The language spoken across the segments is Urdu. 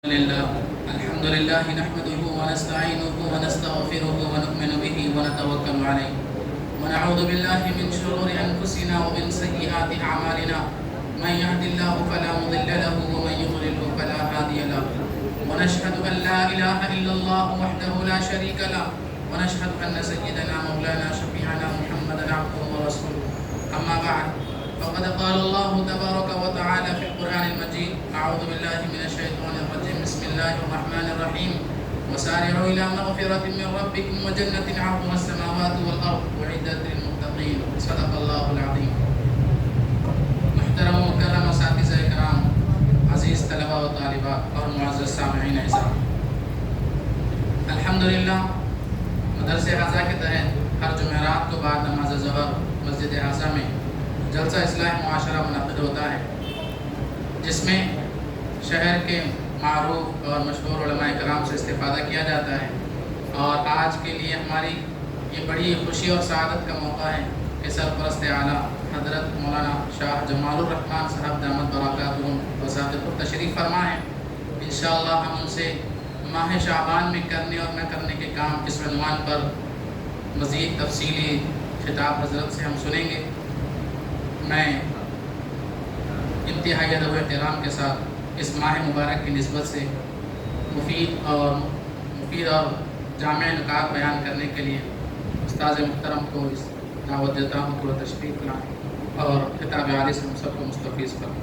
لله الحمد لله نحمده ونستعينه ونستغفره ونؤمن به ونتوكل عليه ونعوذ بالله من شرور أنفسنا ومن سيئات أعمالنا من يهد الله فلا مضل له ومن يضلل فلا هادي له ونشهد أن لا إله إلا الله وحده لا شريك له ونشهد أن سيدنا مولانا شفيعنا محمدا عبده ورسوله أما بعد فقد قال الله تبارك وتعالى في القرآن المجيد أعوذ بالله من الشيطان الرجيم بسم الله الرحمن الرحيم وسارعوا إلى مغفرة من ربكم وجنة عرضها السماوات والأرض أعدت للمتقين صدق الله العظيم. محترم مکرم اساتذہ اکرام، عزیز طلباء و طالبات اور معزز سامعین اعزاز، الحمدللہ مدرسہ اعزاز کے تحت ہر جمعرات کو بعد نماز ظہر مسجد اعزاز میں جلسہ اصلاح معاشرہ منعقد ہوتا ہے، جس میں شہر کے معروف اور مشہور علماء کرام سے استفادہ کیا جاتا ہے. اور آج کے لیے ہماری یہ بڑی خوشی اور سعادت کا موقع ہے کہ سرپرست اعلیٰ حضرت مولانا شاہ جمال الرحمن صاحب دامت برکاتہم وسعت تشریف فرما ہے. انشاءاللہ ہم ان سے ماہ شعبان میں کرنے اور نہ کرنے کے کام اس عنوان پر مزید تفصیلی خطاب حضرت سے ہم سنیں گے. میں انتہائی ادب و احترام کے ساتھ اس ماہ مبارک کی نسبت سے مفید اور جامع نکات بیان کرنے کے لیے استاذ محترم کو اس دعوت دیتا ہوں کہ وہ تشریف لائیں اور خطاب عالی سے ہم سب کو مستفیض کریں.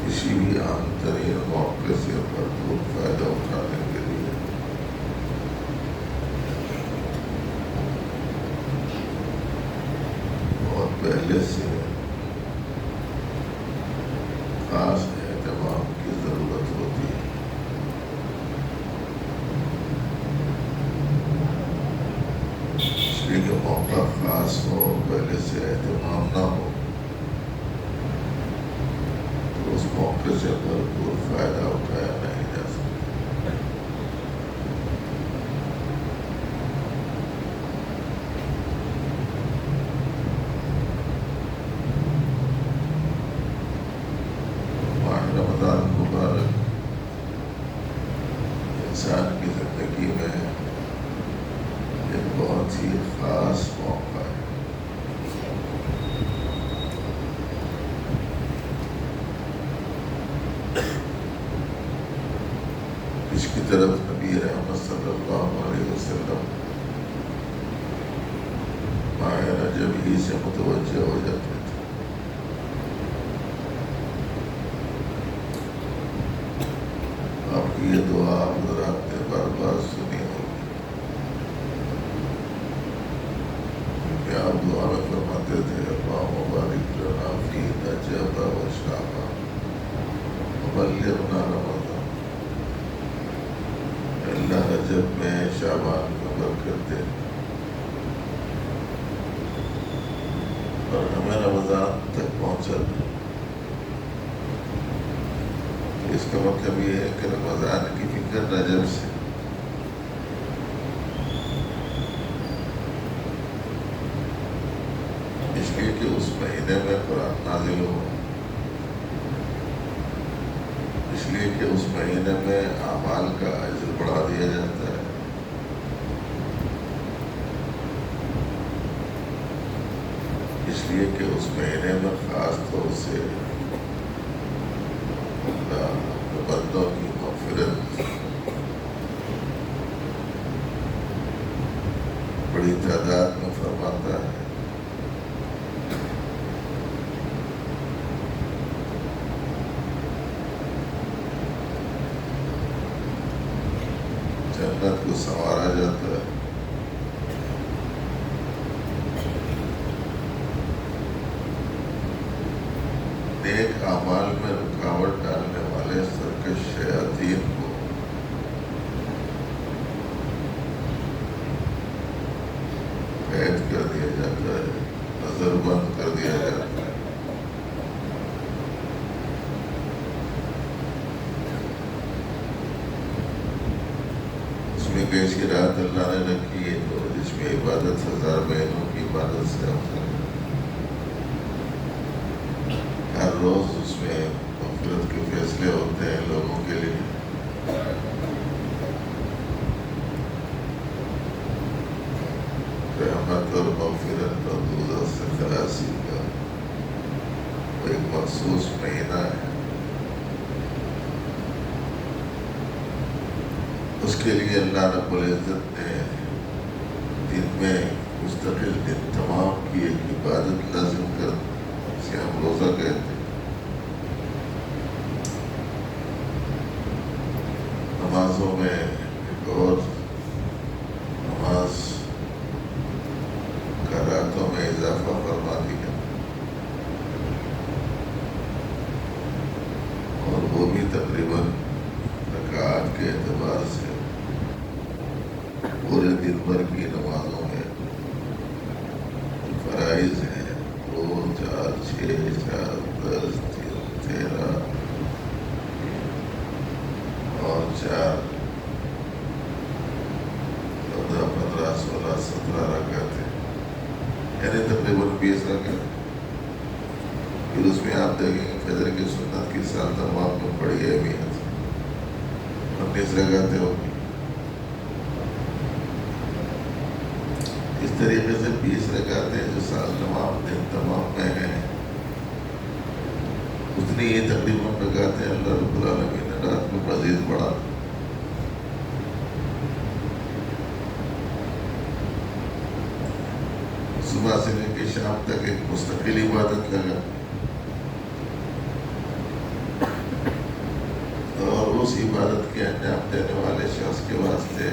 کسی بھی عام ترین موقع سے بھرپور فائدہ اٹھانے کے لیے بہت پہلے سے خاص اہتمام کی ضرورت ہوتی ہے. لیے کہ موقع خاص ہو، پہلے سے اہتمام نہ ہو تو اس موقع سے بھرپور فائدہ اٹھایا نہیں جا سکتا۔ ماہ رمضان مبارک انسان کی زندگی میں ایک بہت ہی خاص موقع ہے۔ اس کی طرف نبی رحمت صلی اللہ علیہ وسلم ماہ رجب ہی سے متوجہ ہو جاتے تھے۔ آپ کی یہ دعا حضرات نے بار بار سنی ہوگی کہ آپ دعا میں فرماتے تھے اللہم بارک لنا فی رجب و شعبان وبلغنا رمضان۔ اللہ رجب میں شعبان میں برکت دے اور ہمیں رمضان تک پہنچا دے۔ اس کا مطلب یہ ہے کہ رمضان کی فکر رجب سے، اس لیے کہ اس مہینے میں قرآن نازل ہو، اس لیے کہ اس مہینے میں اعمال کا اجر بڑھا دیا جاتا ہے، اس لیے کہ اس مہینے میں خاص طور سے بندوں کی مغفرت بڑی تعداد میں فرماتا ہے۔ جنت کو سنوارا جاتا ہے، نیک اعمال میں رکاوٹ ڈالنے والے سرکش شیاطین کو قید کر دیا جاتا ہے، نظر بند کر دیا جاتا ہے۔ اس میں کیسی رات اللہ نے رکھی ہے تو جس میں عبادت 1000 مہینوں کی عبادت سے افضل ہے۔ ہر روز اس میں مغفرت کے فیصلے ہوتے ہیں لوگوں کے لیے۔ رحمت اور مغفرت اور دوزخ سے خلاصی کا وہ ایک مخصوص مہینہ ہے۔ اس کے لیے اللہ رب العزت نے دن میں مستقل دن تمام کی ایک عبادت لازم کر، اسے ہم روزہ کہتے ہیں۔ نمازوں میں ایک اور نماز کا راتوں میں اضافہ فرما دیا، اور وہ بھی تقریباً رکعات کے اعتبار سے پورے دن بھر کی نمازوں میں فرائض ہیں 2 4 6 4 10 13 اور 4 14 15 16 17 رکعتیں، یعنی تقریباً 20 رکعت۔ پھر اس میں آپ دیکھیں گے فجر کی سنت کی سال تمام میں بڑی اہمیت 19 رکعتیں ہوگی۔ اس طریقے سے 20 رکعتیں جو سال تمام دن تمام میں ہیں، اتنی ہی تقریباً رکعتیں اللہ رب العالمین نے رات میں مزید بڑھا۔ صبح سے لے کے شام تک ایک مستقل عبادت لگا، اور اس عبادت کے انجام دینے والے شخص کے واسطے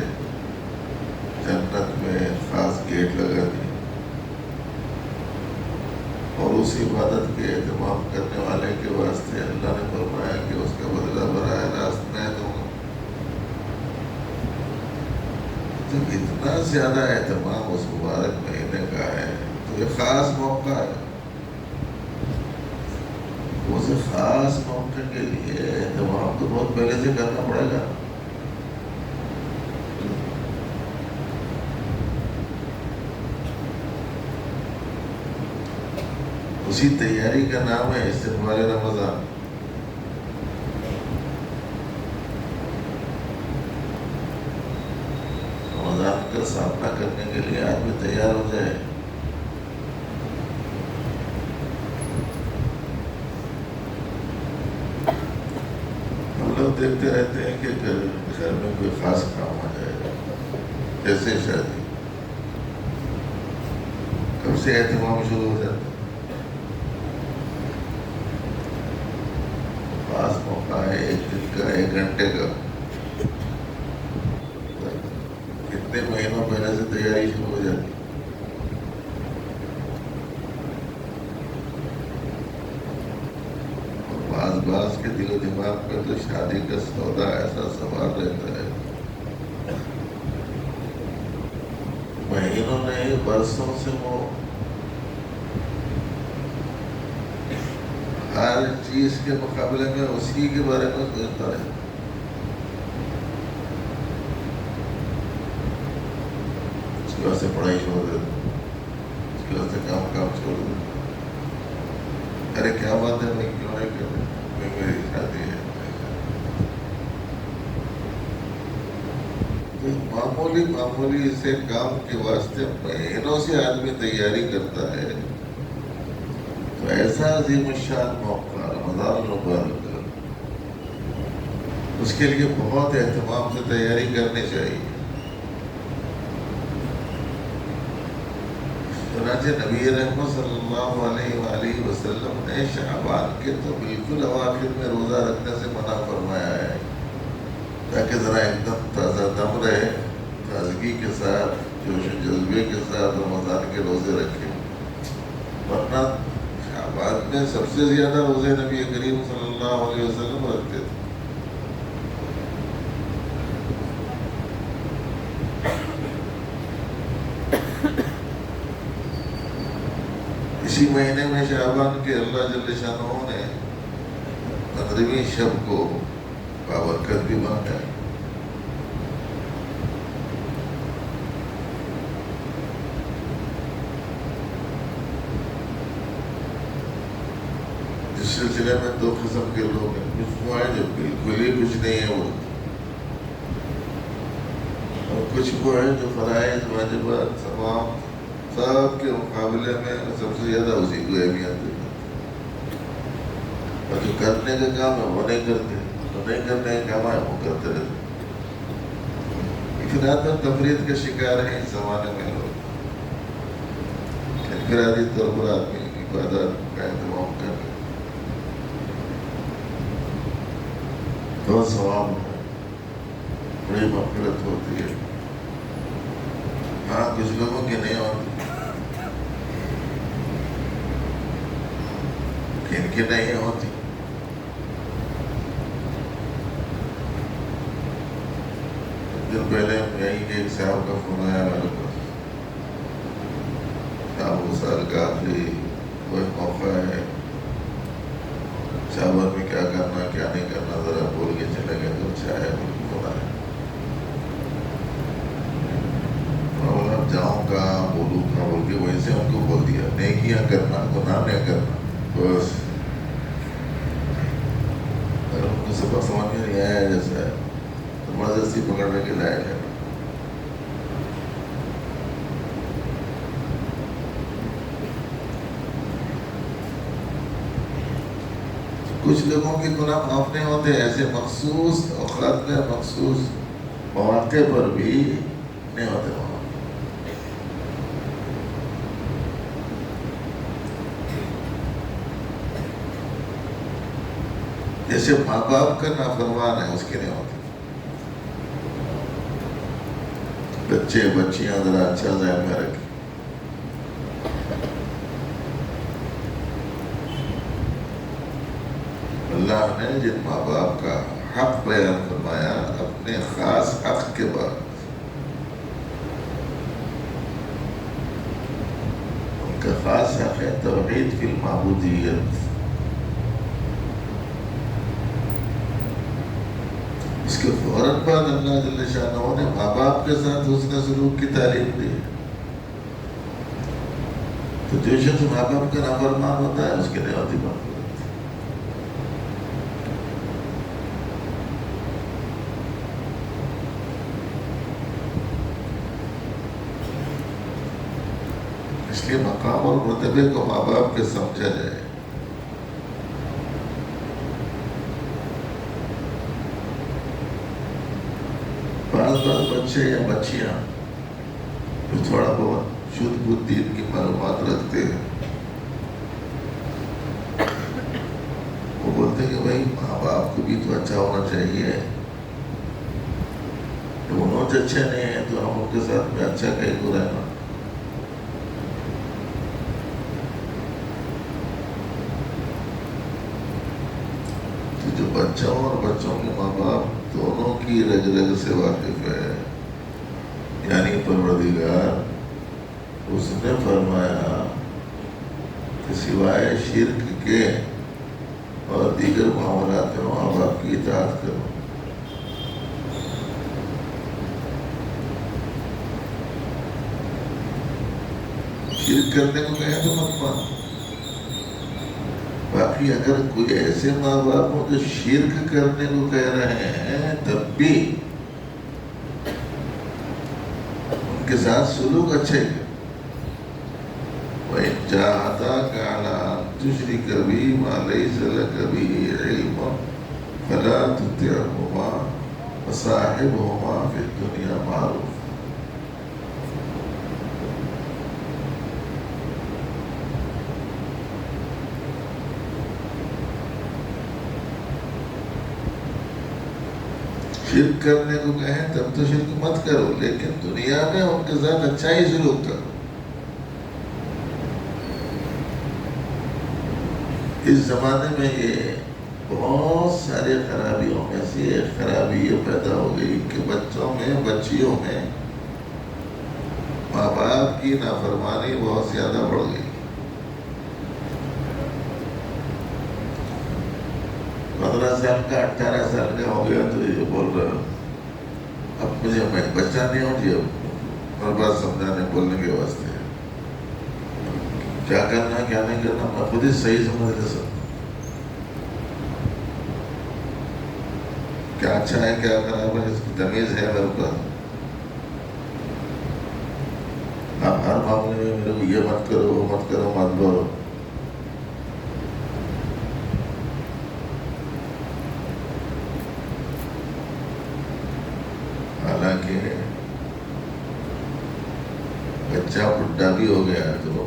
جنت میں خاص گیٹ لگا دی، اور اس عبادت کے اہتمام کرنے والے کے واسطے اللہ نے فرمایا کہ اس کا بدلہ براہ راست میں دوں گا۔ جب اتنا زیادہ اہتمام اس مبارک یہ خاص موقع ہے. اسے خاص موقع کے لیے اہتمام تو بہت پہلے سے کرنا پڑے گا. اسی تیاری کا نام ہے استقبال رمضان. رمضان کا سامنا کرنے کے لیے آدمی تیار ہو جائے. ہم لوگ دیکھتے رہتے ہیں کہ گھر میں کوئی خاص کام آ جائے، جیسے شادی، کب سے اہتمام شروع ہو جاتا ہے. خاص موقع ہے، 1 دن کا، 1 گھنٹے کا، کتنے مہینوں پہلے سے تیاری شروع ہو جاتی. اور بعض کے دل و دماغ میں تو شادی کا سودا ایسا سوار رہتا ہے، مہینوں نہیں برسوں سے وہ ہر چیز کے مقابلے میں اسی کے بارے میں سوچتا ہے. اس کی وجہ سے پڑھائی چھوڑ دیتا، اس کی وجہ سے کام چھوڑ دیتا. ارے کیا بات ہے بھائی، کیوں نہیں کر رہے، میری شادی ہے. معمولی سے کام کے واسطے مہینوں سے آدمی تیاری کرتا ہے. تو ایسا عظیم الشان موقع رمضان المبارک، اس کے لیے بہت اہتمام سے تیاری کرنی چاہیے. چنانچہ نبی رحمت صلی اللہ علیہ وآلہ وسلم نے شعبان کے تو بالکل اواخر میں روزہ رکھنے سے منع فرمایا ہے، تاکہ ذرا ایک دم تازہ دم رہے، تازگی کے ساتھ، جوش و جذبے کے ساتھ رمضان کے روزے رکھے. ورنہ شعبان میں سب سے زیادہ روزے نبی کریم صلی اللہ علیہ وسلم رکھتے تھے. اسی مہینے میں شعبان کے اللہ جل شانہ نے 15ویں شب کو بابرکت بھی مانگا. اس سلسلے میں 2 قسم کے لوگ ہیں. کچھ وہ ہیں جو بالکل ہی کچھ نہیں ہے وہ، اور کچھ وہ ہیں جو فرائض واجبات تمام سب کے مقابلے میں سب سے زیادہ اسی کو اہمیت دیتے ہیں. اور جو کرنے کا کام ہے وہ نہیں کرتے، جو نہیں کرنے کا کام ہے وہ کرتے رہتے. افراط اور تفریط کے شکار ہیں اس زمانے میں لوگ. انفرادی طور پر آدمی عبادات کا اہتمام کرتے بہت ثواب ہے، بڑی مغفرت ہوتی ہے. ہاں کچھ لوگوں کی نہیں ہوتی، کن کی نہیں ہوتی. دن پہلے یہیں کے ایک صاحب کا فون آیا میرے پاس. صاحب وہ سال کا آخری کوئی موقع ہے، شعبان میں کیا کرنا کیا نہیں کرنا ذرا بول کے چلے گئے تو اچھا ہے. فون آیا، اب جاؤں کہاں بولوں کہاں بول کے وہیں سے ان کو بول دیا نیکیاں کرنا گناہ نہیں کرنا بس. اگر ان کو سبق سمجھ میں نہیں آیا جیسا ہے تو زبردستی پکڑ کے لایا جائے. کچھ لوگوں کے گناہ معاف نہیں ہوتے، ایسے مخصوص اوقات میں مخصوص مواقع پر بھی نہیں ہوتے معاف. جیسے ماں باپ کا نافرمان ہے اس کی نہیں ہوتی. بچے بچیاں ذرا اچھا ذہن میں رکھیں. اللہ نے جن ماں باپ کا حق بیان فرمایا اپنے خاص حق کے بعد، ان کا خاص حق ہے توحید فی المعبودیت. اس کے فوراً بعد اللہ جل شانہ نے ماں باپ کے ساتھ حسن سلوک کی تعلیم دی. تو جو شخص ماں باپ کا نافرمان ہوتا ہے اس کے لیے ہوتی بات. اس لیے مقام اور مرتبے کو ماں باپ کے سمجھا جائے. بعض بچے یا بچیاں جو تھوڑا بہت شدھ بدھ دین کی معلومات رکھتے ہیں وہ بولتے ہیں کہ بھائی ماں باپ کو بھی تو اچھا ہونا چاہیے. دونوں اچھے نہیں ہیں تو ہم ان کے ساتھ میں اچھا کہیں کو رہنا. جو بچوں اور بچوں کے ماں باپ دونوں کی رگ رگ سے واقف ہے یعنی پروردگار، اس نے فرمایا کہ سوائے شرک کے اور دیگر معاملات میں ماں باپ کی اطاعت کرو. شرک کرنے کو کہیں تو مت مانو. باقی اگر کوئی ایسے ماں باپ ہو جو شرک کرنے کو کہہ رہے ہیں تب بھی ان کے ساتھ سلوک اچھے ہے. وَإِن جَاهَدَاكَ عَلَىٰ أَن تُشْرِكَ بِي مَا لَيْسَ لَكَ بِهِ عِلْمٌ فَلَا تُطِعْهُمَا وَصَاحِبْهُمَا فِي الدُّنْيَا مَعْرُوفًا. شرک کرنے کو کہیں تب تو شرک مت کرو، لیکن دنیا میں ان کے ساتھ اچھا ہی سلوک کرو. اس زمانے میں یہ بہت سارے خرابیوں میں سے ایک خرابی یہ پیدا ہو گئی کہ بچوں میں بچیوں میں ماں باپ کی نافرمانی بہت زیادہ بڑھ گئی. 15 سال کا 18 سال کا ہو گیا تو یہ بول رہا اب مجھے میں بچہ نہیں ہوں جی، اب ہر بات سمجھانے بولنے کے واسطے کیا کرنا کیا نہیں کرنا میں خود ہی صحیح سمجھ لے سکتا ہوں. کیا اچھا ہے کیا خراب ہے اس کی تمیز ہے میرے پاس. آپ ہر معاملے میں میرے کو یہ مت کرو وہ مت کرو مت بولو. حالانکہ بچہ بڈھا بھی ہو گیا ہے تو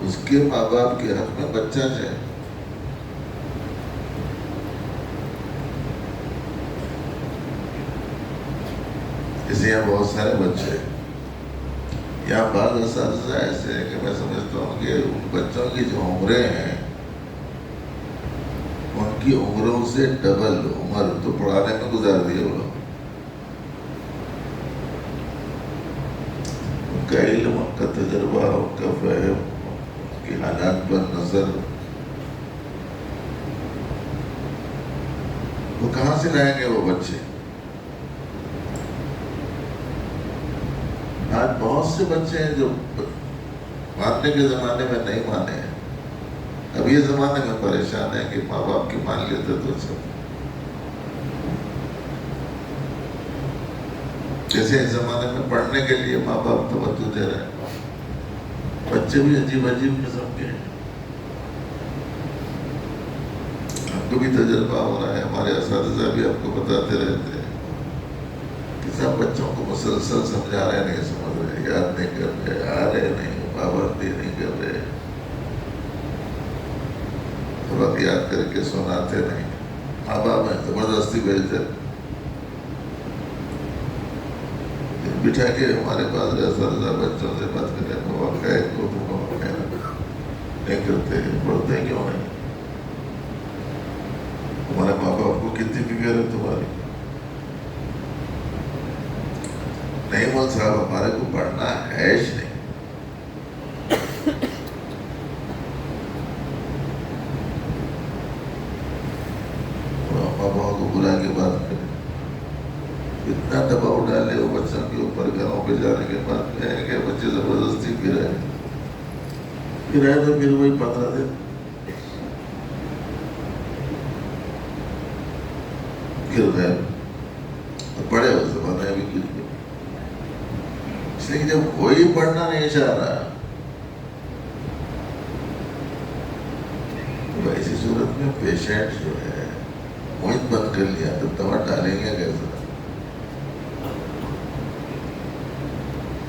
اس کے ماں باپ کے حق میں بچہ ہے. اس لیے بہت سارے بچے یا بعض اساتذہ ایسے ہیں کہ میں سمجھتا ہوں کہ ان بچوں کی جو عمریں ہیں ان کی عمروں سے ڈبل عمر تو پڑھانے میں گزار دیے وہ لوگ. ان کا علم، ان کا تجربہ، ان کا فہم، ان کی حالات پر نظر وہ کہاں سے لائیں گے وہ بچے؟ آج بہت سے بچے ہیں جو ماننے کے زمانے میں نہیں مانے ہیں، اب یہ زمانے میں پریشان ہے کہ ماں باپ کی مان لیتے تو سب. جیسے اس زمانے میں پڑھنے کے لیے ماں باپ توجہ دے رہے ہیں، بچے بھی عجیب عجیب قسم کے ہیں. ہم کو بھی تجربہ ہو رہا ہے، ہمارے اساتذہ بھی آپ کو بتاتے رہتے ہیں کہ سب بچوں کو مسلسل سمجھا رہے نہیں سمجھ رہے، یاد نہیں کر رہے، آ رہے نہیں، پابندی نہیں کر رہے، سبق یاد کر کے سناتے نہیں. ماں باپ ہیں زبردستی بھیجتے بٹھا کے ہمارے پاس اساتذہ بچوں سے بات کریں تو نہیں کرتے. پڑھتے کیوں نہیں؟ تمہارے ماں باپ کو کتنی فکر ہے تمہاری؟ نہیں مول صاحب ہمارے کو پڑھنا ہے نہیں. بلا کے بات کریں. اتنا دباؤ ڈالے وہ بچوں کے اوپر گھروں پہ جانے کے بعد کہیں کہ بچے زبردستی پھر آئے تو پھر وہی 15 دن گر گئے. پڑھے اس زمانے بھی گر گئے. اس لیے جب کوئی پڑھنا نہیں چاہ رہا تو ایسی صورت میں پیشنٹ جو ہے موت بند کر لیا تو دوا ڈالیں گے کیسے؟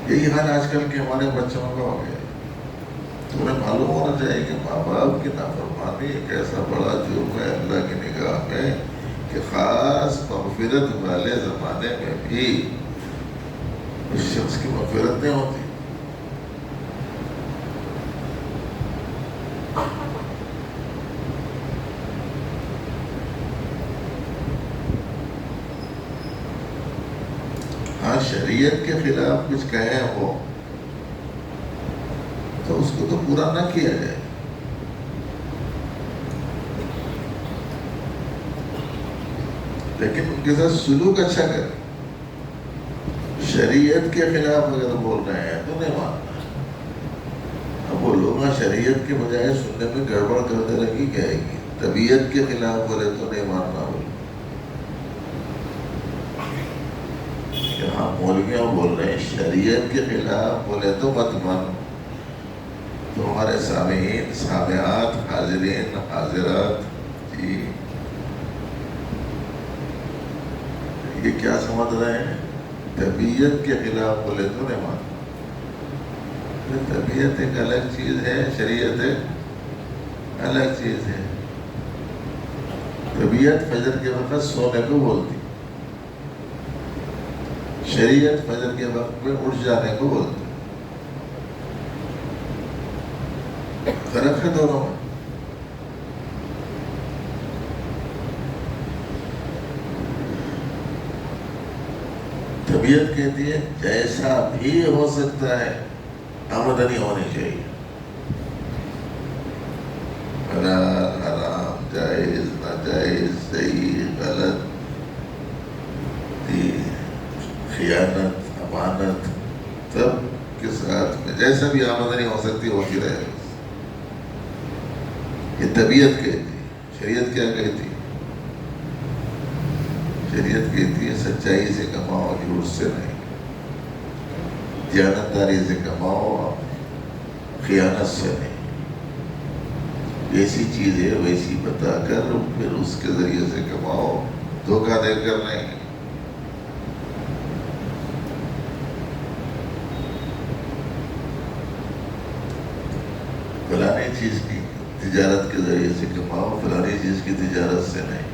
یہی حال آج کل کے ہمارے بچوں کا ہو گیا. تمہیں معلوم ہونا چاہیے کہ ماں باپ کی نافرمانی ایک ایسا بڑا جرم ہے اللہ کی نگاہ میں کہ خاص مغفرت والے زمانے میں بھی اس شخص کی مغفرت نہیں ہوتی. ہاں شریعت کے خلاف کچھ کہیں ہو تو اس کو تو پورا نہ کیا جائے. لیکن ان کے ساتھ سلوک اچھا کرے. شریعت کے خلاف اگر بول رہے ہیں تو نہیں ماننا. اب وہ لوگ شریعت کے بجائے سننے میں گڑبڑ کرتے رہی کہے گی. طبیعت کے خلاف بولے تو نہیں ماننا. ہاں مولویاں بول رہے ہیں شریعت کے خلاف بولے تو مت مانو. تو ہمارے سامعین سامعات حاضرین حاضرات جی یہ کیا سمجھ رہے ہیں؟ طبیعت کے خلاف بولے تو نہیں مانو. طبیعت ایک الگ چیز ہے, شریعت ایک الگ چیز ہے. طبیعت فجر کے وقت سونے کو بولتی, شریعت فجر کے وقت میں اٹھ جانے کو بولتی. فرق ہے دونوں میں. طبیعت کہتی ہے جیسا بھی ہو سکتا ہے آمدنی ہونی چاہیے. حلال حرام جائز ناجائز صحیح غلط خیانت امانت سب کے ساتھ میں جیسا بھی آمدنی ہو سکتی ہوتی رہے. یہ طبیعت کہتی ہے. شریعت کیا کہتی ہے؟ شریعت کہتی ہے سچائی سے کماؤ, جھوٹ سے نہیں. دیانتداری سے کماؤ, خیانت سے نہیں. جیسی چیز ہے ویسی بتا کر پھر اس کے ذریعے سے کماؤ, دھوکہ دے کر نہیں. فلانی چیز کی تجارت کے ذریعے سے کماؤ, فلانی چیز کی تجارت سے نہیں.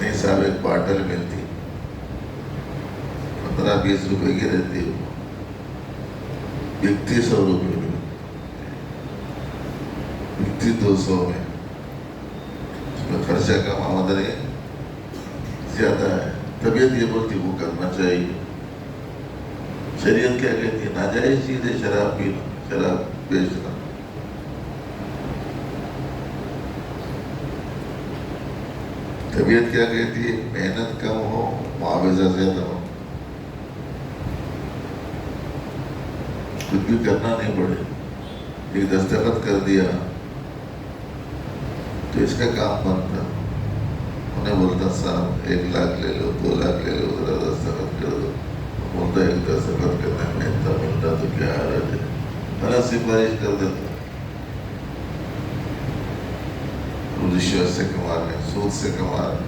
نہیں صاحب ایک باٹل ملتی 15-20 روپے کی رہتی ہے, بکتی 100 روپے میں, بکتی 200 میں. اس میں خرچہ کم آمدنی زیادہ ہے. طبیعت یہ بولتی وہ کرنا چاہیے. شریعت کیا کہتی ہے ناجائز چیز ہے شراب پینا, شراب بیچنا. طبیعت کیا کہتی ہے محنت کم ہو معاوضہ زیادہ ہو. کچھ بھی کرنا نہیں پڑے, ایک دستخط کر دیا تو اس کا کام بنتا. انہیں بولتا صاحب 1 لاکھ لے لو, 2 لاکھ لے لو, ذرا دستخط کر دو. بولتا ہے ایک دستخط کرنے میں اتنا ملتا تو کیا حرج ہے, بنا سفارش کر دیتا. رشوت سے کما لیں, سود سے کما لیں.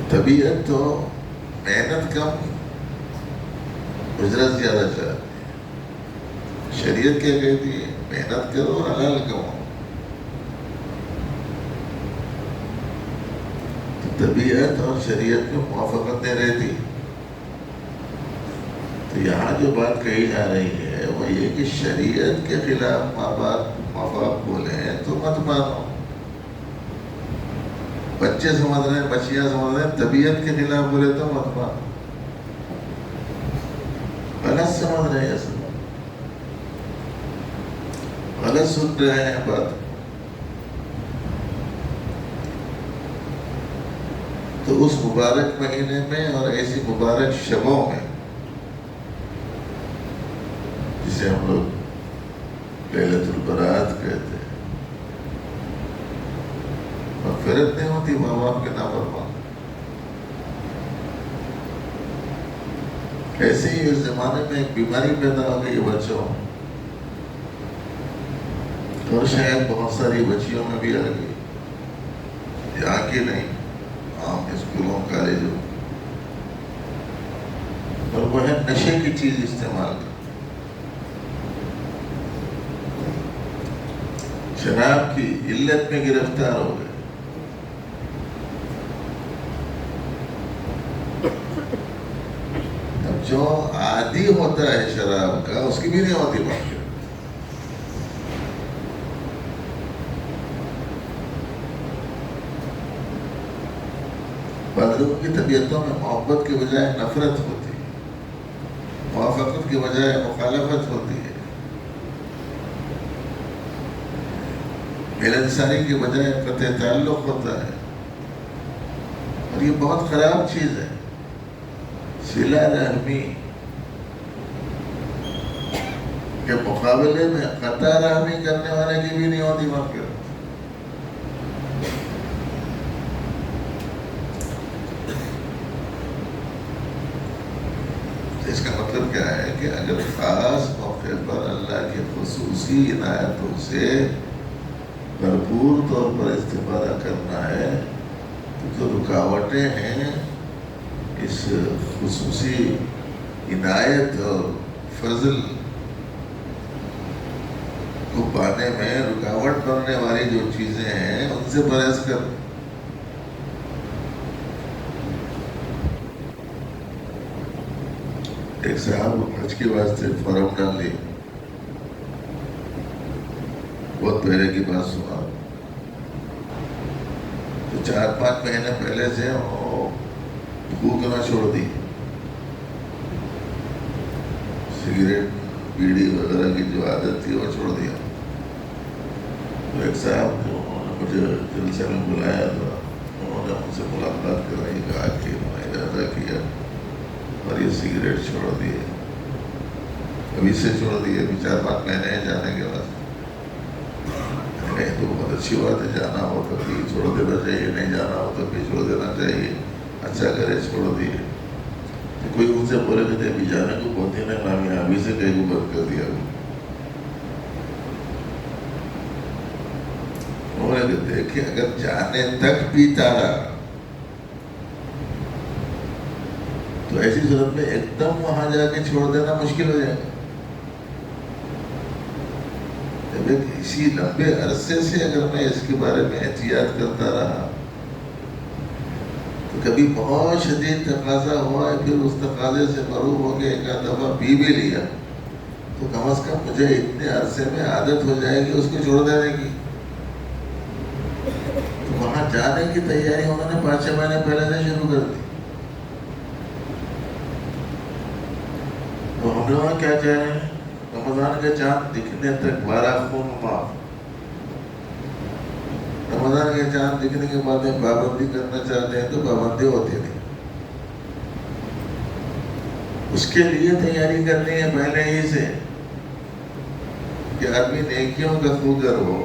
طبیعت تو محنت کم اجرت زیادہ چاہتی ہے. شریعت کیا کہتی ہے محنت کرو حلال کماؤ. طبیعت اور شریعت میں موافقت نہیں رہتی. تو یہاں جو بات کہی جا رہی ہے وہ یہ کہ شریعت کے خلاف ماں باپ بولے تو مت مانو. بچے سمجھ رہے ہیں, بچیاں سمجھ رہے ہیں, طبیعت کے خلاف بولے تو مت مانو. غلط سمجھ رہے ہیں, غلط سن رہے ہیں بات. تو اس مبارک مہینے میں اور ایسی مبارک شبوں میں جسے ہم لوگ لیلۃ البرات کہتے ہیں، مغفرت نہیں ہوتی ماں باپ کے نافرمان. ایسے ہی اس زمانے میں ایک بیماری پیدا ہو گئی بچوں، اور شاید بہت ساری بچیوں میں بھی آ گئی، یہاں کی نہیں، عام اسکولوں کالجوں، اور وہ ہے نشے کی چیز استعمال کر. شراب کی علت میں گرفتار ہو گئے. اب جو عادی ہوتا ہے شراب کا، اس کی بھی نہیں ہوتی بات. بعض لوگوں کی طبیعتوں میں محبت کی بجائے نفرت ہوتی ہے، موافقت کی بجائے مخالفت ہوتی ہے، ملنساری کی بجائے قطع تعلق ہوتا ہے. اور یہ بہت خراب چیز ہے. صلہ رحمی کے مقابلے میں قطع رحمی کرنے والے کی بھی نہیں ہوتی مغفرت. اس کا مطلب کیا ہے کہ اگر خاص موقع پر اللہ کی خصوصی عنایتوں سے بھرپور طور پر استفادہ کرنا ہے، تو جو رکاوٹیں ہیں اس خصوصی عنایت اور فضل کو پانے میں رکاوٹ بننے والی جو چیزیں ہیں ان سے پرہیز کر. ایک صاحب حج کے واسطے فارم ڈال لی، بہت پہلے کی بات سنا، تو 4-5 مہینے پہلے سے وہ بھوکنا چھوڑ دی، سگریٹ بیڑی وغیرہ کی جو عادت تھی وہ چھوڑ دیا. تو ایک صاحب جو مجھے جلسے میں بلایا تھا، انہوں نے مجھ سے ملاقات کرائی، کہا کہ انہوں نے ارادہ کیا اور یہ سگریٹ چھوڑ دیے، ابھی سے چھوڑ دیے، ابھی 4-5 مہینے ہیں جانے کے بعد. نہیں تو بہت اچھی بات ہے، جانا ہو تو بھی چھوڑ دینا چاہیے، نہیں جانا ہو تو بھی چھوڑ دینا چاہیے، اچھا کرے چھوڑ دیے. تو کوئی ان سے بولے کہ ابھی جانے کو بولتی ہے نا، ابھی سے کہیں کو بند کر دیا. انہوں نے دیکھے اگر جانے تک پیتا رہا تو ایسی صورت میں ایک دم وہاں جا کے چھوڑ دینا مشکل ہو جائے گا. اسی لمبے عرصے سے اگر میں اس کے بارے میں احتیاط کرتا رہا تو کبھی بہت شدید تقاضا ہوا ہے، پھر اس تقاضے سے مروب ہو کے ایک آدھ دفعہ پی بھی لیا، تو کم از کم مجھے اتنے عرصے میں عادت ہو جائے گی اس کو چھوڑ دینے کی. تو وہاں جانے کی تیاری انہوں نے 5-6 مہینے پہلے سے شروع کر دی. تو ہم نے وہاں کیا چاہ رہے ہیں؟ رمضان کے چاند دکھنے تک 12 خون معاف. رمضان کے چاند دکھنے کے بعد پابندی کرنا چاہتے ہیں تو پابندی ہوتی نہیں. اس کے لیے تیاری کرنی ہے پہلے ہی سے کہ آدمی نیکیوں کا خوگر ہو،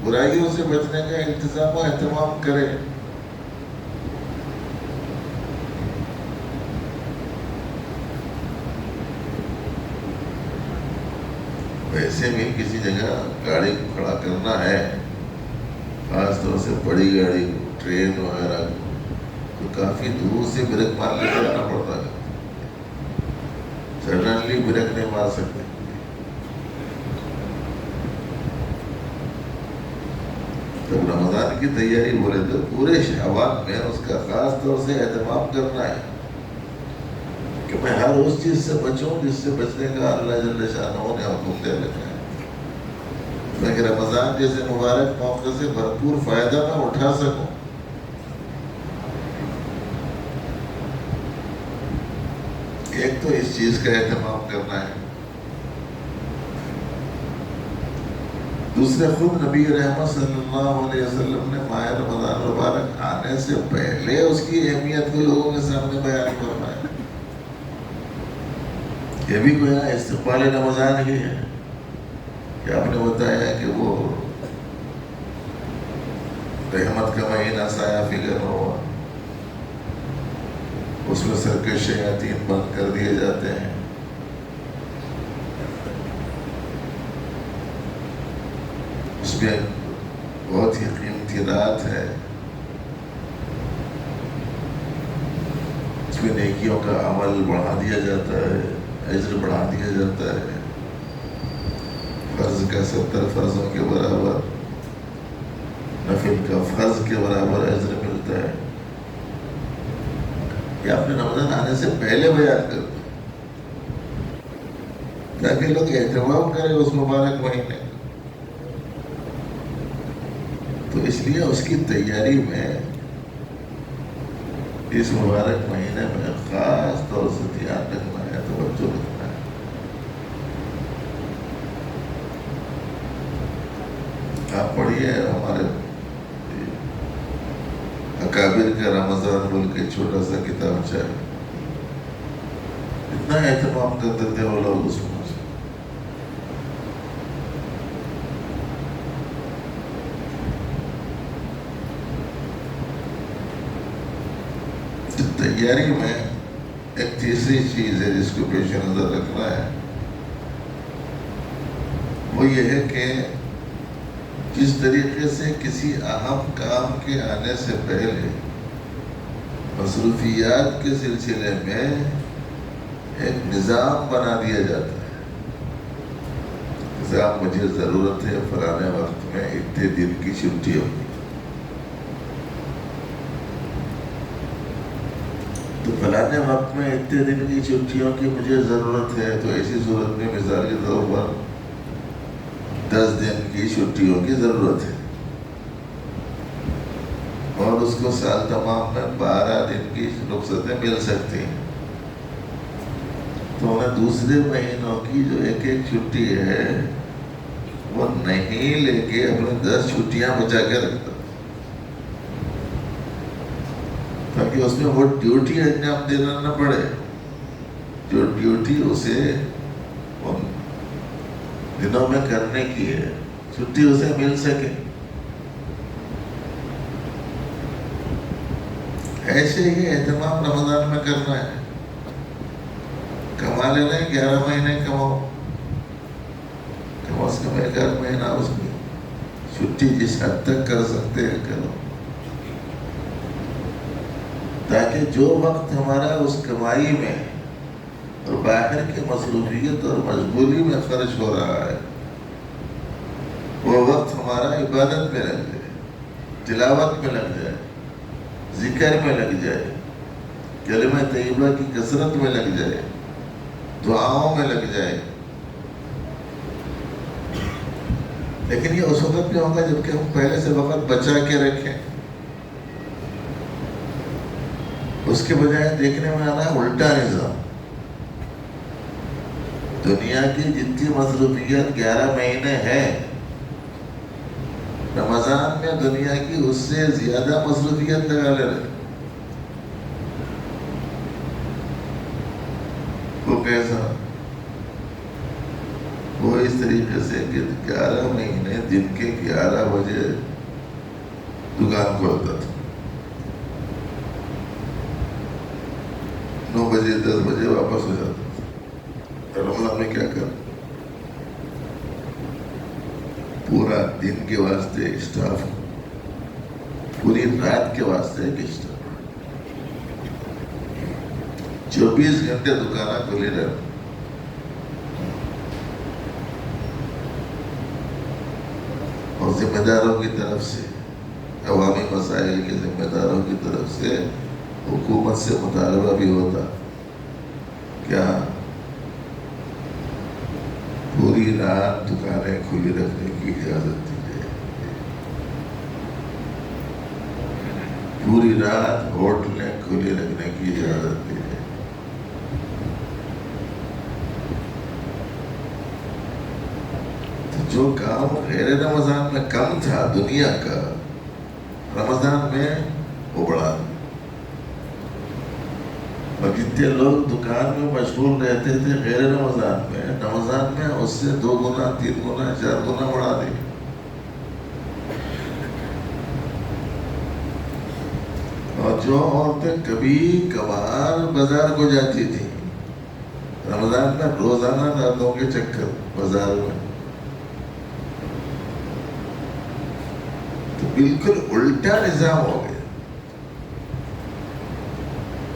برائیوں سے بچنے کا انتظام و اہتمام کرے. ویسے بھی کسی جگہ گاڑی کو کھڑا کرنا ہے، خاص طور سے بڑی گاڑی کو، ٹرین وغیرہ کو، تو کافی دور سے بریک مار کے جانا پڑتا ہے. سڈنلی بریک نہیں مار سکتے. تو رمضان کی تیاری بولے تو پورے شعبان میں اس کا خاص طور سے اہتمام کرنا ہے کہ میں ہر اس چیز سے بچوں جس سے بچنے کا اللہ جل شانہ نے حکم دے رکھا ہے، تاکہ رمضان جیسے مبارک موقع سے بھرپور فائدہ میں اٹھا سکوں. ایک تو اس چیز کا اہتمام کرنا ہے. دوسرے خود نبی رحمت صلی اللہ علیہ وسلم نے ماہ رمضان مبارک آنے سے پہلے اس کی اہمیت کو لوگوں کے سامنے بیان فرمایا. یہ بھی کوئی استقبال رمضان ہی ہے کہ آپ نے بتایا کہ وہ رحمت کا مہینہ سایہ فکر ہوا، اس میں سرکش شیاطین بند کر دیے جاتے ہیں. اس میں بہت ہی قیمتی رات ہے، اس میں نیکیوں کا عمل بڑھا دیا جاتا ہے، اجر بڑھا دیا جاتا ہے. فرض کا 70 فرضوں کے برابر، نفل کا فرض کے برابر اجر ملتا ہے. یہ آپ نے رمضان آنے سے پہلے بیان کر دیا تاکہ لوگ اہتمام کریں اس مبارک مہینے. تو اس لیے اس کی تیاری میں اس مبارک مہینے میں خاص طور سے دھیان رکھنا ہے، توجہ رکھنا ہے. آپ پڑھیے ہمارے اکابر کا رمضان بول کے چھوٹا سا کتاب چاہیے، اتنا اہتمام کرتے تھے وہ لوگ اس میں. تیاری میں ایک تیسری چیز ہے جس کو پیش نظر رکھنا ہے، وہ یہ ہے کہ جس طریقے سے کسی اہم کام کے آنے سے پہلے مصروفیات کے سلسلے میں ایک نظام بنا دیا جاتا ہے. جیسے مجھے ضرورت ہے فلانے وقت میں اتنے دن کی چھٹی ہوگی، تو فلانے وقت میں اتنے دن کی چھٹیوں کی مجھے ضرورت ہے، تو ایسی صورت میں مثال کے طور پر 10 دن کی چھٹیوں کی ضرورت ہے، اور اس کو سال تمام میں 12 دن کی رخصتیں مل سکتی ہیں. تو انہیں دوسرے مہینوں کی جو ایک ایک چھٹی ہے وہ نہیں لے کے اپنے 10 چھٹیاں بچا کے رکھتا، تاکہ اس میں وہ ڈیوٹی انجام دینا نہ پڑے جو ڈیوٹی اسے ان دنوں میں کرنے کی ہے، چھٹی اسے مل سکے. ایسے ہی اہتمام رمضان میں کرنا ہے. کما لینا ہے 11 مہینے کماؤ، کم از کم 1 مہینہ اس کی چھٹی جس حد تک کر سکتے ہیں کرو، تاکہ جو وقت ہمارا اس کمائی میں اور باہر کی مصروفیت اور مشغولی میں خرچ ہو رہا ہے وہ وقت ہمارا عبادت میں لگ جائے، تلاوت میں لگ جائے، ذکر میں لگ جائے، کلمہ طیبہ کی کثرت میں لگ جائے، دعاؤں میں لگ جائے. لیکن یہ اس وقت بھی ہوگا جبکہ ہم پہلے سے وقت بچا کے رکھیں. اس کے بجائے دیکھنے میں آ رہا ہے الٹا نظام. دنیا کی جتنی مصروفیت 11 مہینے ہے، رمضان میں دنیا کی اس سے زیادہ مصروفیت لگا لے رہے. وہ کیسا؟ وہ اس طریقے سے کہ 11 مہینے دن کے 11 بجے دکان کھولتا تھا، 9 بجے 10 بجے واپس ہو جاتا تھا. رمضان میں کیا کر پورا دن کے واسطے اسٹاف، پوری رات کے واسطے ایک اسٹاف، 24 گھنٹے دکانیں کھلی رہتی. اور ذمہ داروں کی طرف سے، عوامی مسائل کے ذمہ داروں کی طرف سے حکومت سے مطالبہ بھی ہوتا کیا پوری رات دکانیں کھلی رکھنے کی اجازت دی جائے، پوری رات ہوٹلیں کھلی رکھنے کی اجازت دی جائے. تو جو کام غیر رمضان میں کم تھا دنیا کا، رمضان میں وہ بڑھا دیا۔ اور جتنے لوگ دکان میں مشغول رہتے تھے غیر رمضان میں اس سے 2 گنا 3 گنا 4 گنا بڑھا دی۔ اور جو عورتیں کبھی کبھار بازار کو جاتی تھی، رمضان میں روزانہ دانتوں کے چکر بازار میں، تو بالکل الٹا نظام ہو گیا۔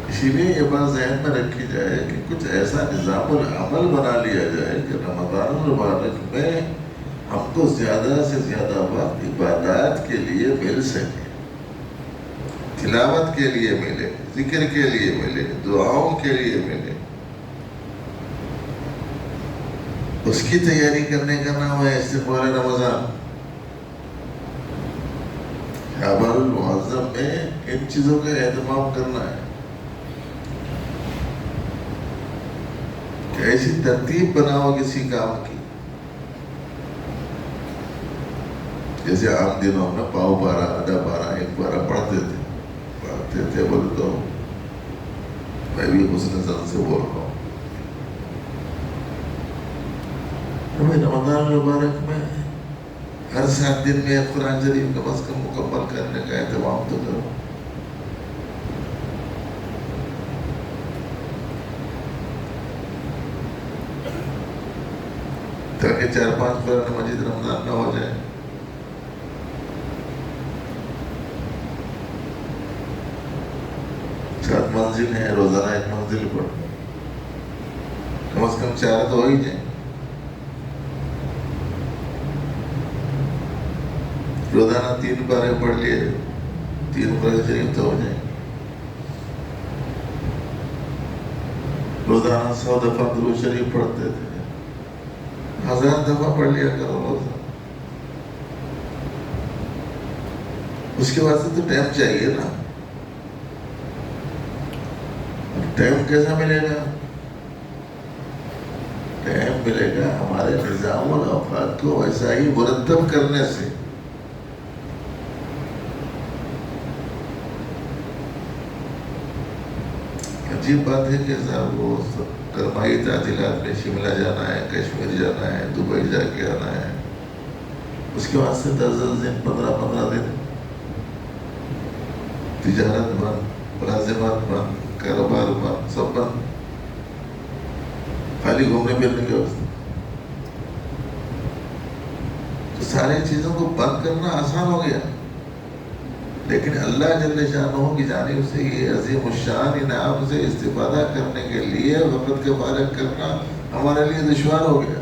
اسی لیے یہ بات ذہن میں رکھی جائے کہ کچھ ایسا نظام العمل بنا لیا جائے کہ رمضان المبارک میں ہم کو زیادہ سے زیادہ وقت عبادات کے لیے مل سکے، تلاوت کے لیے ملے، ذکر کے لیے ملے، دعاؤں کے لیے ملے۔ اس کی تیاری کرنے کا نام ہے استقبال رمضان۔ شعبان المعظم میں ان چیزوں کا اہتمام کرنا ہے کہ ایسی ترتیب بناؤ کسی کام کی، جیسے عام دنوں میں پاؤ پارا، آدھا پارا، 1 پارا پڑھتے تھے بولے تو میں بھی حسن زن سے بول رہا ہوں۔ رمضان المبارک میں ہر 7 دن میں قرآن شریف کم از کم مکمل کرنے کا اہتمام تو کرو۔ تاکہ 4-5 قرآن مجید رمضان میں ہو جائے۔ سات منزل ہے، روزانہ 1 منزل پڑھ، کم از کم 4 تو ہو ہی جائیں۔ روزانہ 3 پارے پڑھ لیے، 3 قرآن شریف تو ہو جائیں۔ روزانہ 100 دفعہ درود شریف پڑھتے تھے، 1000 دفعہ پڑھ لیا کرو روزانہ۔ اس کے واسطے تو ٹائم چاہیے نا۔ ٹائم کیسا ملے گا؟ ٹائم ملے گا ہمارے نظام الاوقات کو ویسا ہی مرتب کرنے سے۔ عجیب بات ہے کہ صاحب وہ سرمائی تعطیلات میں شملہ جانا ہے، کشمیر جانا ہے، دبئی جا کے آنا ہے، اس کے واسطے 10 دن 15 دن تجارت بند، ملازمات بند، کاروبار بند، سب بند، خالی گھومنے پھرنے کے واسطے۔ تو ساری چیزوں کو بند کرنا آسان ہو گیا، لیکن اللہ جل شانہ کی جانب سے یہ عظیم الشان انعام سے استفادہ کرنے کے لیے وقت کا فارغ کرنا ہمارے لیے دشوار ہو گیا۔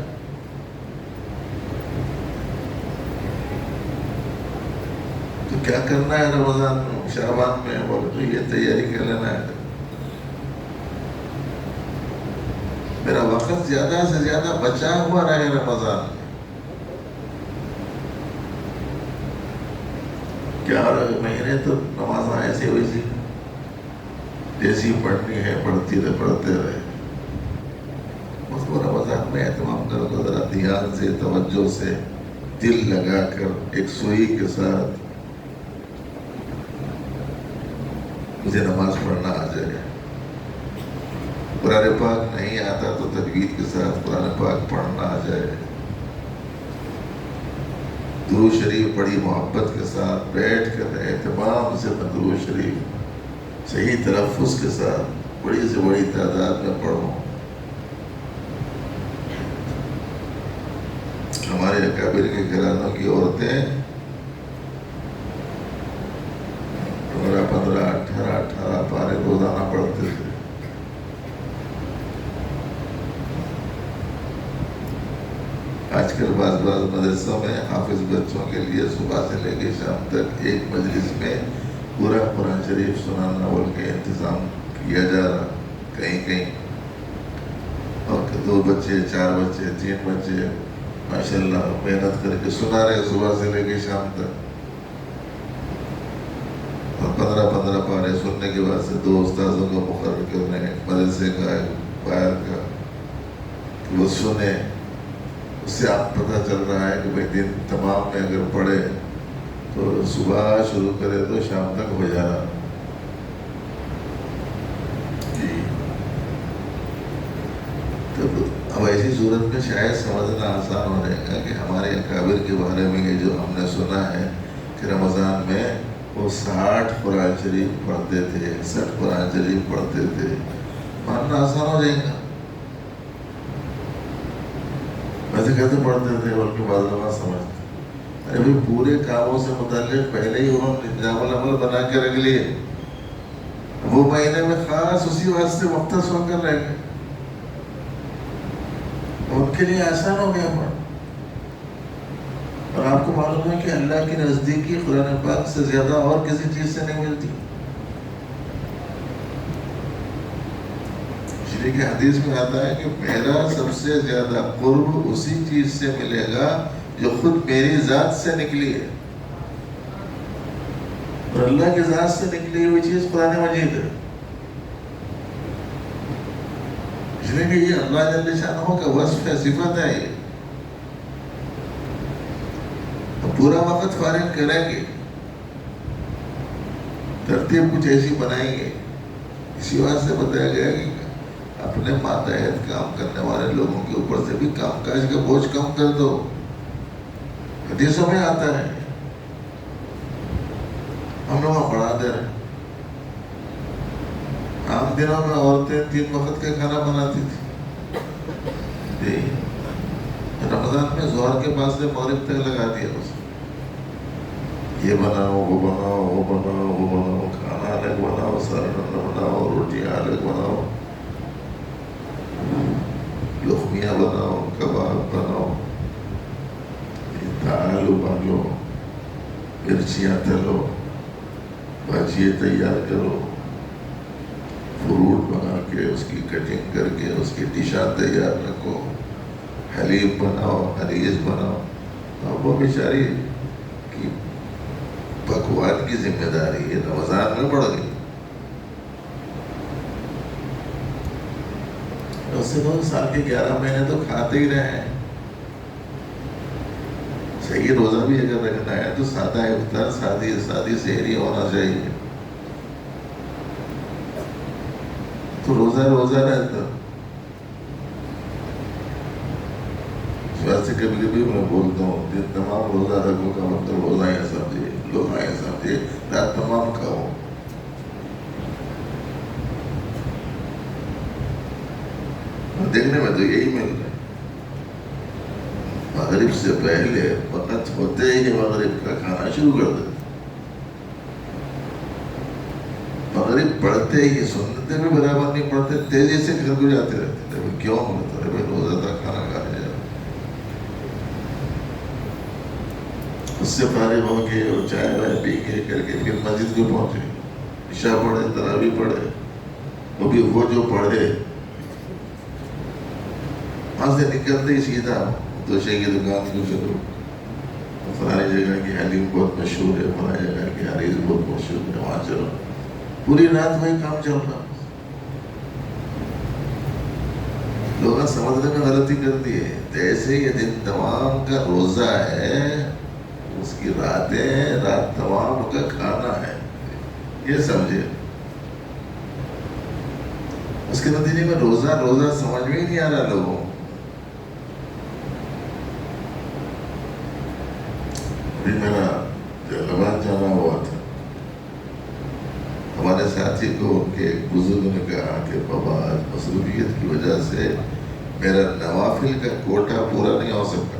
تو کیا کرنا ہے رمضان میں، شعبان میں؟ بولے تو یہ تیاری کر لینا ہے، میرا وقت زیادہ سے زیادہ بچا ہوا رہے رمضان میں۔ کیا مہینے تو نمازاں ایسی ویسی جیسی پڑھنی ہے پڑھتے رہے، اس کو رمضان میں اہتمام کرو تو ذرا دھیان سے، توجہ سے، دل لگا کر، ایک سوئی کے ساتھ مجھے نماز پڑھنا آ جائے۔ قرآن پاک نہیں آتا تو تجوید کے ساتھ قرآن پاک پڑھنا آ جائے، درود شریف بڑی محبت کے ساتھ بیٹھ کر اہتمام سے درود شریف صحیح تلفظ کے ساتھ بڑی سے بڑی تعداد میں پڑھو۔ ہمارے اکابر کے گھرانوں کی عورتیں 15 18 پارے روزانہ پڑھتے تھے۔ آج کل بعض مدرسوں میں حافظ بچوں کے لیے صبح سے لے کے شام تک ایک مجلس میں پورا قرآن شریف سنانا بول کے انتظام کیا جا رہا کہیں، اور 2 بچے 4 بچے 3 بچے ماشاءاللہ محنت کر کے سنا رہے صبح سے لے کے شام تک، اور 15 پارے سننے کے بعد سے 2 استاذوں کو مقرر کرنے، مدرسے کا باہر کا، کہ وہ سنے، اس سے آپ پتہ چل رہا ہے کہ بھائی دن تمام میں اگر پڑھے تو صبح شروع کرے تو شام تک ہو جا رہا. جی تو اب ایسی صورت میں شاید سمجھنا آسان ہو جائے گا کہ ہمارے اکابر کے بارے میں یہ جو ہم نے سنا ہے کہ رمضان میں وہ 60 قرآن شریف پڑھتے تھے، 60 قرآن شریف پڑھتے تھے، ماننا آسان ہو جائے گا. ویسے کیسے پڑھتے تھے بلکہ بعض لوگ سمجھتے ارے بھائی پورے کاموں سے متعلق پہلے ہی انہوں نے نظام العمل بنا کے رکھ لیے، وہ مہینے میں خاص اسی واسطے مختص ہو کر رہ گئے، ان کے لیے آسان ہو گیا پڑھ. اور آپ کو معلوم ہے کہ اللہ کی نزدیکی قرآن پاک سے زیادہ اور کسی چیز سے نہیں ملتی. اس لیے کہ حدیث میں آتا ہے کہ میرا سب سے زیادہ قرب اسی چیز سے ملے گا جو خود میری ذات سے نکلی ہے، اور اللہ کی ذات سے نکلی ہوئی چیز قرآن مجید ہے. اس لیے کہ یہ اللہ جل شانہ کا وصف ہے، صفت ہے. یہ پورا وقت فارغ کریں گے، ترتیب کچھ ایسی بنائیں گے. اسی واسطے بتایا گیا کہ اپنے ماتحت کام کرنے والے لوگوں کے اوپر سے بھی کام کاج کا بوجھ کم کر دو. حدیثوں میں آتا ہے، ہم لوگ پڑھا دے رہے. عام دنوں میں عورتیں 3 وقت کا کھانا بناتی تھی، رمضان میں ظہر کے بعد سے مغرب تک لگا دیا اس یہ بناؤ وہ بناؤ وہ بناؤ وہ بناؤ، کھانا الگ بناؤ، سالن بناؤ، روٹیاں الگ بناؤ، لقمیاں بناؤ، کباب بناؤ، دال ابالو، مرچیاں تلو، بھاجیے تیار کرو، فروٹ بنا کے اس کی کٹنگ کر کے اس کی ڈشاں تیار رکھو، حلیب بناؤ، حریز بناؤ. اب وہ بیچاری کی پکوان کی ذمہ داری ہے رمضان میں پڑ گئی. اس سے 2 سال کے 11 مہینے تو کھاتے ہی رہے ہیں. صحیح روزہ بھی اگر رکھنا ہے تو سادہ افطار، سادی سحری ہونا چاہیے، تو روزہ رہتا. اس واسطے کبھی کبھی میں بولتا ہوں کہ تمام روزہ رکھو کا مطلب روزہ ہی سمجھے، لوگ آئے سمجھے، رات تمام کھاؤ. دیکھنے میں تو یہی مل رہا ہے. مغرب سے پہلے وقت ہوتے ہی مغرب کا کھانا شروع کر دیتے، مغرب پڑھتے ہی سنتے بھی برابر نہیں پڑھتے، تیزی سے گھر کو جاتے رہتے تھے. کیوں بولتے رہے بھائی روزہ تھا، کھانا کھانے جا. اس سے فارغ ہو کے اور چائے وائے پی کے کر کے پھر مسجد کو پہنچے، عشاء پڑھے، تراویح پڑھے. وہ بھی وہ جو پڑھے وہاں سے نکلتے ہی سیدھا دوشے کی دکان کو چلو، فلانی جگہ کی حلیم بہت مشہور ہے، فلانی جگہ کی حریز بہت مشہور ہے، وہاں چلو. پوری رات وہی کام چل رہا. لوگ سمجھنے میں غلطی کرتی ہے. جیسے یہ دن تمام کا روزہ ہے، اس کی راتیں رات تمام کا کھانا ہے، یہ سمجھے. اس کے نتیجے میں روزہ سمجھ میں ہی نہیں آ رہا لوگوں. میرا جلال جانا ہوا تھا، ہمارے ساتھی کو ان کے ایک بزرگ نے کہا کہ بابا آج مصروفیت کی وجہ سے میرا نوافل کا کوٹا پورا نہیں ہو سکا،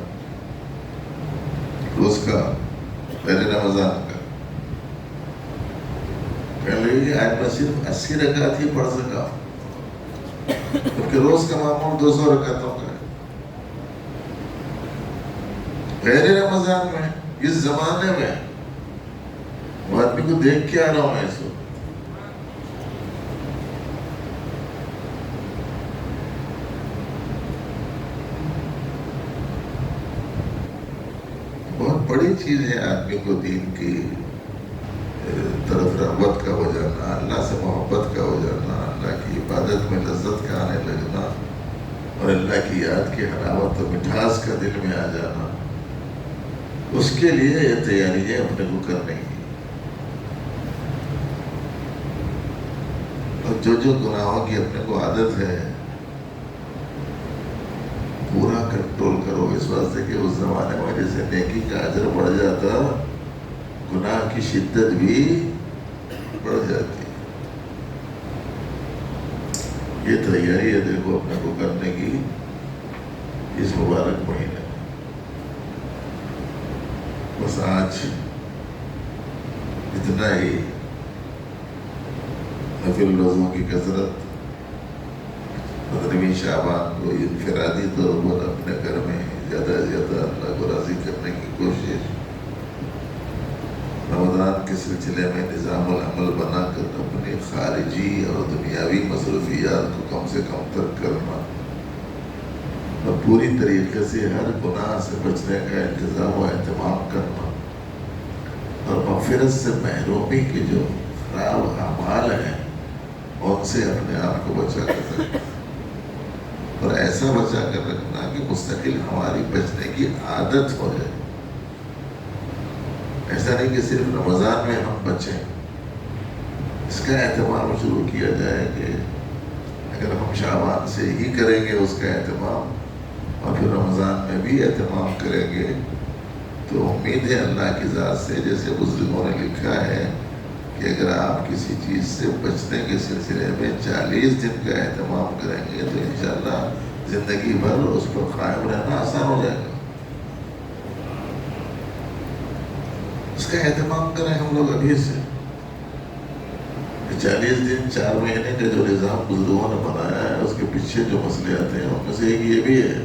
روز کا پہلے رمضان کا. کہنے لگے کہ آج میں صرف 80 رکعت ہی پڑھ سکا، کیونکہ روز کا معمول 200 رکعتوں کا ہے. غیر رمضان میں اس زمانے میں وہ آدمی کو دیکھ کے آ رہا ہوں میں اس وقت. بہت بڑی چیز ہے آدمی کو دین کی طرف رغبت کا ہو جانا، اللہ سے محبت کا ہو جانا، اللہ کی عبادت میں لذت کا آنے لگنا اور اللہ اللہ کی یاد کی حلاوت و مٹھاس کا دل میں آ جانا، اس کے لیے یہ تیاریاں اپنے کو کرنے کی. اور جو گناہوں کی اپنے کو عادت ہے پورا کنٹرول کرو، اس واسطے کہ اس زمانے میں جیسے نیکی کا اجر بڑھ جاتا، گناہ کی شدت بھی بڑھ جاتی. یہ تیاری ہے دیکھو اپنے کو کرنے کی اس مبارک مہینے. بس آج اتنا ہی. نفل روزوں کی کثرت 15ویں شعبان کو انفرادی طور پر اپنے گھر میں زیادہ سے زیادہ اللہ کو راضی کرنے کی کوشش، رمضان کے سلسلے میں نظام العمل بنا کر اپنی خارجی اور دنیاوی مصروفیات کو کم سے کم ترک کرنا اور پوری طریقے سے ہر گناہ سے بچنے کا انتظام و اہتمام کرنا، اور مغفرت سے محرومی کے جو خراب اعمال ہیں ان سے اپنے آپ کو بچا کر رکھنا، اور ایسا بچا کر رکھنا کہ مستقل ہماری بچنے کی عادت ہو جائے. ایسا نہیں کہ صرف رمضان میں ہم بچیں، اس کا اہتمام شروع کیا جائے کہ اگر ہم شعبان سے ہی کریں گے اس کا اہتمام اور پھر رمضان میں بھی اہتمام کریں گے تو امید ہے اللہ کی ذات سے، جیسے بزرگوں نے لکھا ہے کہ اگر آپ کسی چیز سے بچنے کے سلسلے میں 40 دن کا اہتمام کریں گے تو انشاءاللہ زندگی بھر اس پر قائم رہنا آسان ہو جائے گا. اس کا اہتمام کریں ہم لوگ ابھی سے. 40 دن 4 مہینے کا جو نظام بزرگوں نے بنایا ہے اس کے پیچھے جو مسئلے آتے ہیں ان میں سے ایک یہ بھی ہے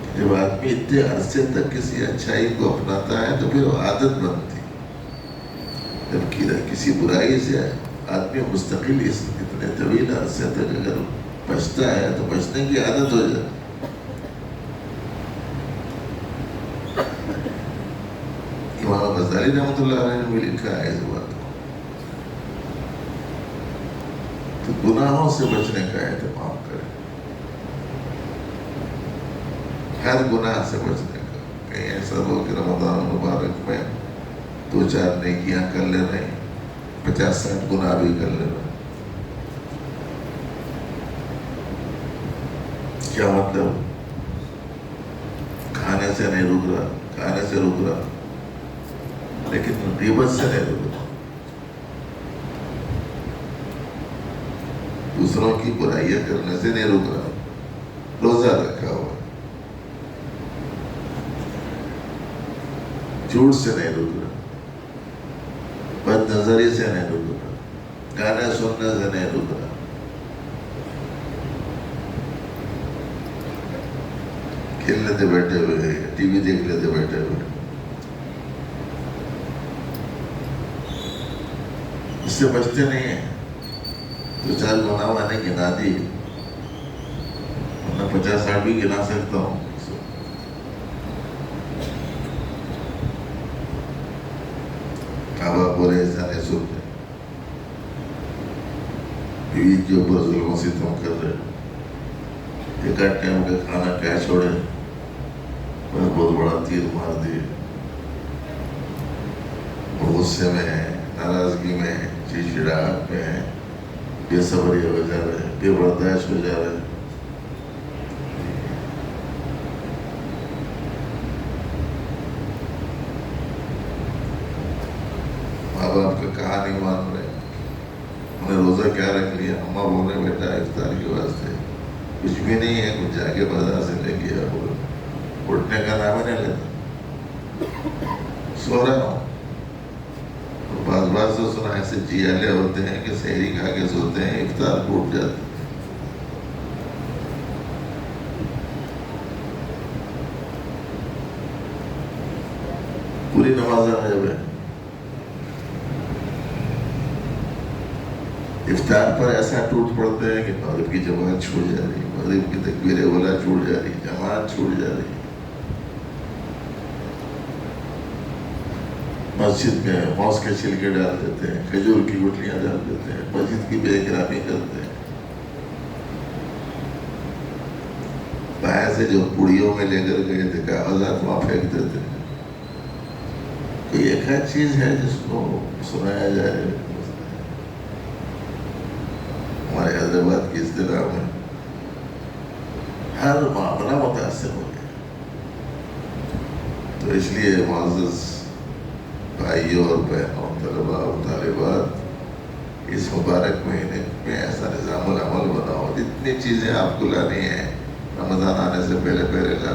کہ جب آدمی اتنے عرصے تک کسی اچھائی کو اپناتا ہے تو پھر وہ عادت بنتی. جب کسی برائی سے آدمی مستقل اتنے طویل عرصے تک اگر بچتا ہے تو بچنے کی عادت ہو جاتی. امام غزالی رحمۃ اللہ علیہ نے بھی لکھا ہے اس بات کو. تو گناہوں سے بچنے کا اہتمام کریں، ہر گناہ سے بچنے کا. کہیں ایسا ہو کہ رمضان مبارک میں 2-4 نیکیاں کر لے رہے ہیں، 50-60 گناہ بھی کر لے رہے ہیں. کیا مطلب؟ کھانے سے نہیں رک رہا، کھانے سے رک رہا لیکن غیبت سے نہیں رک رہا، دوسروں کی برائیاں کرنے سے نہیں رک رہا، روزہ رکھا ہوا، جھوٹ سے نہیں رک رہا، بد نظری سے نہیں رک رہا، گانے سننے سے نہیں رک رہا، کھیل لیتے بیٹھے ہوئے، ٹی وی دیکھ لیتے بیٹھے ہوئے، اس سے بچتے نہیں ہیں. 2-4 گناہ میں نے گنا دی، میں 50-60 بھی گنا سکتا ہوں. آپ بولے ایسا نہیں سنتے، بیوی کے اوپر ظلم و ستم کر رہے، ایک آدھ ٹائم کا کھانا کیا چھوڑے، بہت بڑا تیر مار دیے، غصے میں ہے، ناراضگی میں ہے، چڑچڑاہٹ میں ہے، بے صبری ہو جا رہے، بے برداشت ہو جا رہے. ماں باپ کا کہا نہیں مان رہے، انہیں روزہ کیا رکھ لیا، اماں بولے بیٹا افطار کے واسطے کچھ بھی نہیں ہے، کچھ جا کے بازار سے لے کے آؤ، اٹھنے کا نام ہی نہیں لیتا، سو رہا ہوں. بعض تو سنا ایسے جیالے ہوتے ہیں کہ سحری کھا کے سوتے ہیں، افطار کو اٹھ جاتے ہیں. پوری نماز غائب ہے. افطار پر ایسا ٹوٹ پڑتے ہیں کہ مغرب کی جماعت چھوٹ جا رہی، مغرب کی تکبیر اولا چھوٹ جا رہی، جماعت چھوٹ جا رہی. مسجد میں موز کے چھلکے ڈال دیتے ہیں، کھجور کی گٹلیاں ڈال دیتے ہیں، مسجد کی بے احترامی کرتے ہیں. ایسے جو پڑیوں میں لے کر گئے تھے کاغذات وہاں پھینک دیتے ہیں. کوئی ایک ہے چیز ہے جس کو سنایا جائے. ہمارے حیدرآباد کی اصطلاح میں ہر معاملہ متاثر ہو گیا. تو اس لیے معزز بھائیوں اور بہنوں، طلباء اور طالبات، اس مبارک مہینے میں ایسا نظام العمل بناؤ. جتنی چیزیں آپ کو لانی ہیں رمضان آنے سے پہلے پہلے لا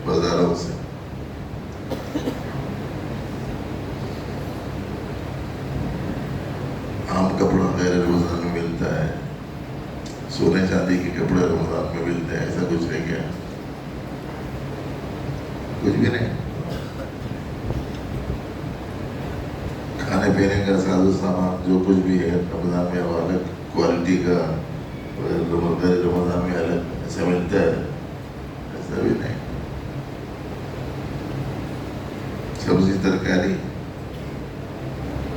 بازاروں سے. عام کپڑا غیر رمضان میں ملتا ہے، سونے چاندی کے کپڑے رمضان میں ملتے ہیں. ایسا کچھ نہیں کیا؟ کچھ بھی نہیں. کھانے پینے کا ساز و سامان جو کچھ بھی ہے رمضان میں وہ الگ کوالٹی کا، غیر رمضان میں الگ ایسا ملتا ہے؟ ایسا بھی نہیں. سبزی ترکاری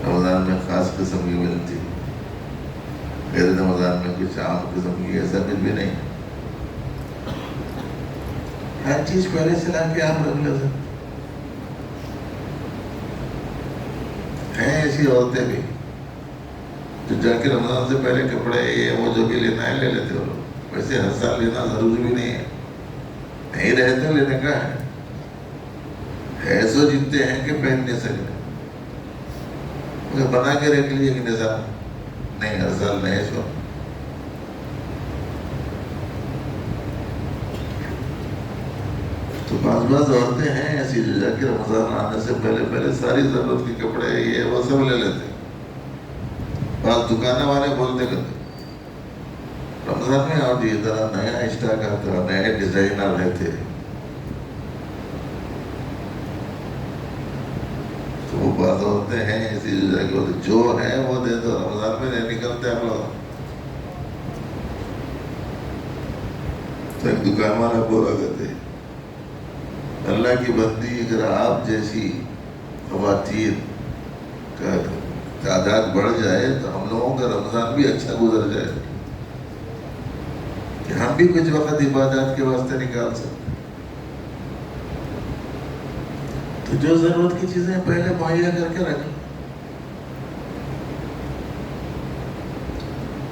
رمضان میں خاص قسم کی ملتی، غیر رمضان میں کچھ عام قسم کی. ایسا کچھ بھی نہیں. ہر چیز پہلے سے لا کے آپ رکھ لے سکتے ہیں. ایسی عورتیں بھی جو جا کے رمضان سے پہلے کپڑے یہ وہ جو بھی لینا ہے لے لیتے ہو. ویسے ہر سال لینا ضروری بھی نہیں ہے، نہیں رہتے لینے کا ہے. ایسو جتنے ہیں کہ پہن نہیں سکتے، بنا کے رکھ لیجیے کہ نظام نہیں ہر سال نہیں. سو تو بعض عورتیں ہیں ایسی جو جا کے رمضان آنے سے پہلے پہلے ساری ضرورت کے کپڑے یہ وہ سب لے لیتے. بعض دکانیں والے بولتے کرتے رمضان میں اور یہ طرح نیا اسٹاک آتا، نئے ڈیزائن آ رہے تھے. تو وہ بعض عورتیں ہیں ایسی جو جا کے جو ہے وہ دے دو، رمضان میں نہیں نکلتے ہم لوگ. تو ایک دکان والا بولا کرتے اللہ کی بندی، اگر آپ جیسی خواتین کا تعداد بڑھ جائے تو ہم لوگوں کا رمضان بھی اچھا گزر جائے کہ ہم بھی کچھ وقت عبادات کے واسطے نکال سکتے. تو جو ضرورت کی چیزیں پہلے مہیا کر کے رکھیں.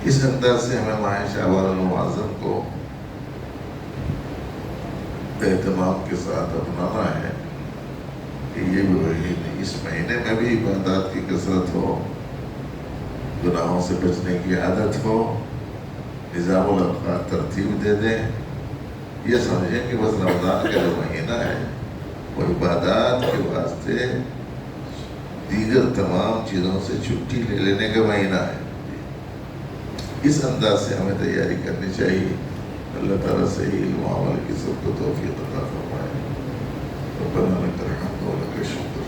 اس انداز سے ہمیں ماہ شعبان المعظم کو اہتمام کے ساتھ اپنانا ہے کہ یہ بھی اس مہینے میں بھی عبادات کی کثرت ہو، گناہوں سے بچنے کی عادت ہو، نظام الاوقات ترتیب دے دیں. یہ سمجھیں کہ بس رمضان کا جو مہینہ ہے وہ عبادات کے واسطے دیگر تمام چیزوں سے چھٹی لے لینے کا مہینہ ہے. اس انداز سے ہمیں تیاری کرنی چاہیے. اللہ تعالیٰ سے علم و عمل کی سب کو توفیق عطا فرمائے. ربنا لك الحمد ولك الشكر.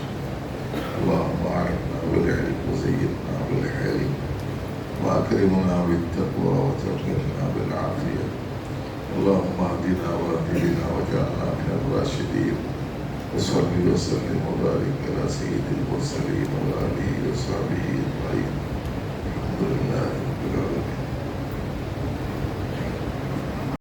اللهم أعنا بالعلم وزينا بالحلم وأكرمنا بالتقوى وتوفقنا بالعافية. اللهم اهدنا واهد بنا واجعلنا من الراشدين. وصلي وسلم وبارك على سيد المرسلين وآله وصحبه أجمعين. الحمد لله رب العالمين.